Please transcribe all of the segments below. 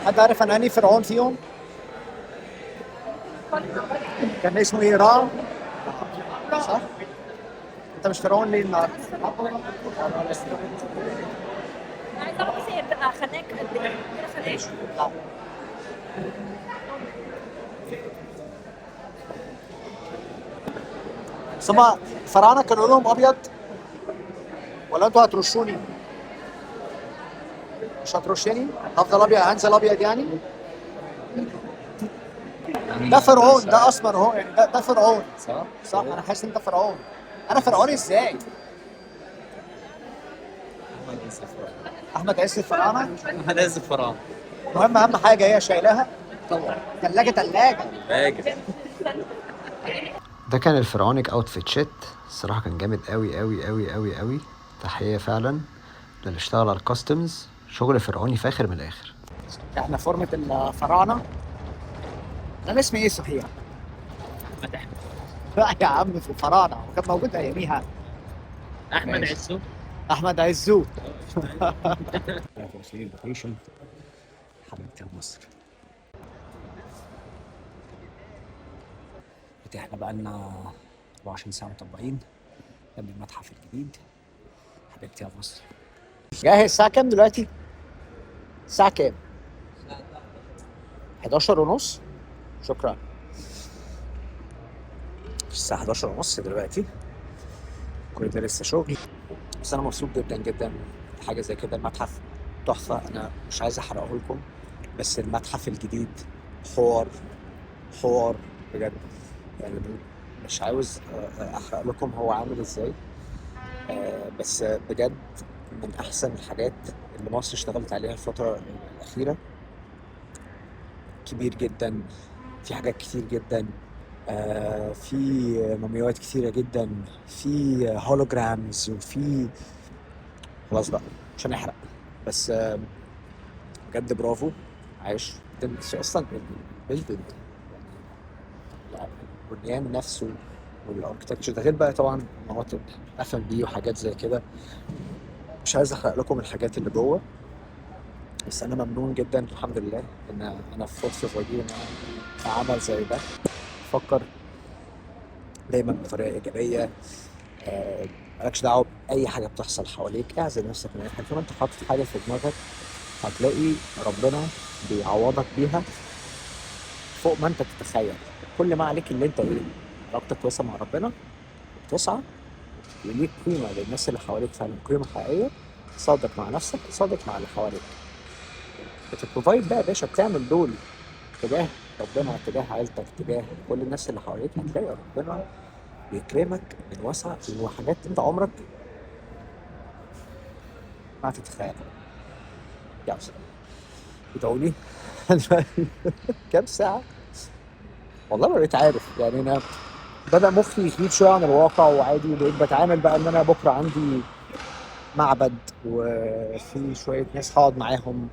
حد عارف انا انهي فرعون فيهم؟ كان اسمه ايه؟ را؟ صح؟ انت مش فرعون ليه النهارده؟ عايزه اعرف بس هي بتبقى خناك قد ايه؟ كده خناك. بس هما الفراعنه كانوا لهم ابيض ولا انتوا هترشوني؟ مش هترشني؟ هفضل ابيض، هنزل ابيض يعني؟ ده فرعون، ده اسمر اهو، يعني ده فرعون صح؟ صح؟ انا حاسس ان انت فرعون. انا فرعون ازاي؟ احمد عز الفراعنه. احمد عز الفراعنه. المهم اهم حاجه هي شايلها طبعا. ثلاجه. فاجر. ده كان الفرعونيك اوتفيت شيت. الصراحه كان جامد قوي قوي قوي قوي قوي. تحيه فعلا للي اشتغل على الكاستمز. شغل فرعوني فاخر من الاخر. احنا فورمه الفراعنه. انا اسمي ايه صحيح؟ احمد احمد. لا يا عم، في الفراعنه وكان موجود اياميها احمد عزو. احمد عزو. حبيبتي يا مصر. احنا بقالنا 24 ساعة مطبقين قبل المتحف الجديد. حبيبتي يا مصر. جاهز؟ الساعة كام دلوقتي؟ الساعة كام؟ 11:30. شكرا. الساعة 11:30 دلوقتي. كل ده لسه شغل، بس أنا مبسوط جدا جدا حاجة زي كده. المتحف تحفة. أنا مش عايز أحرقه لكم، بس المتحف الجديد حوار بجد يعني. مش عاوز أحرق لكم هو عامل إزاي، بس بجد من أحسن الحاجات اللي مصر اشتغلت عليها الفترة الأخيرة. كبير جدا، في حاجات كتير جدا، في مومياوات كتيرة جدا، في هولوجرامز، وفي خلاص بقى مش هنحرق. بس بجد برافو، عايش. بس اصلا البيلدنج يعني البنيان نفسه والاركتكتشر ده، غير بقى طبعا مناطق اف ام بي وحاجات زي كده. مش عايز احرق لكم الحاجات اللي جوه، بس انا ممنون جدا الحمد لله ان انا في فرصه زي دي، ان انا في عمل زي ده. بفكر دايما بطريقه ايجابيه. مالكش دعوه باي حاجه بتحصل حواليك، اعزل نفسك من اي حاجه. طول ما انت حاطط حاجه في دماغك هتلاقي ربنا بيعوضك بيها فوق ما انت تتخيل. كل ما عليك اللي انت علاقتك كويسه مع ربنا، تسعى وليك قيمه للناس اللي حواليك، فعلا قيمه حقيقيه. صادق مع نفسك، صادق مع اللي حواليك. بتبروفايد بقى يا باشا، بتعمل دول تجاه ربنا، تجاه عيلتك، تجاه كل الناس اللي حواليك. هتلاقي ربنا بيكرمك من وسع وحاجات انت عمرك ما هتتخيلها. يلا ادعوا لي. كام ساعة؟ والله ما بقيت عارف يعني. انا بدأ مخي يغيب شوية عن الواقع، وعادي بقيت بتعامل بقى ان انا بكرة عندي معبد وفي شوية ناس هقعد معاهم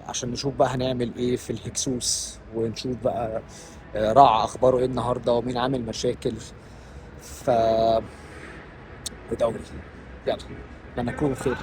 عشان نشوف بقى هنعمل ايه في الهكسوس، ونشوف بقى رع اخباره ايه النهارده ومين عامل مشاكل. ف ادعوا لي. يلا، اتمنى تكونوا بخير.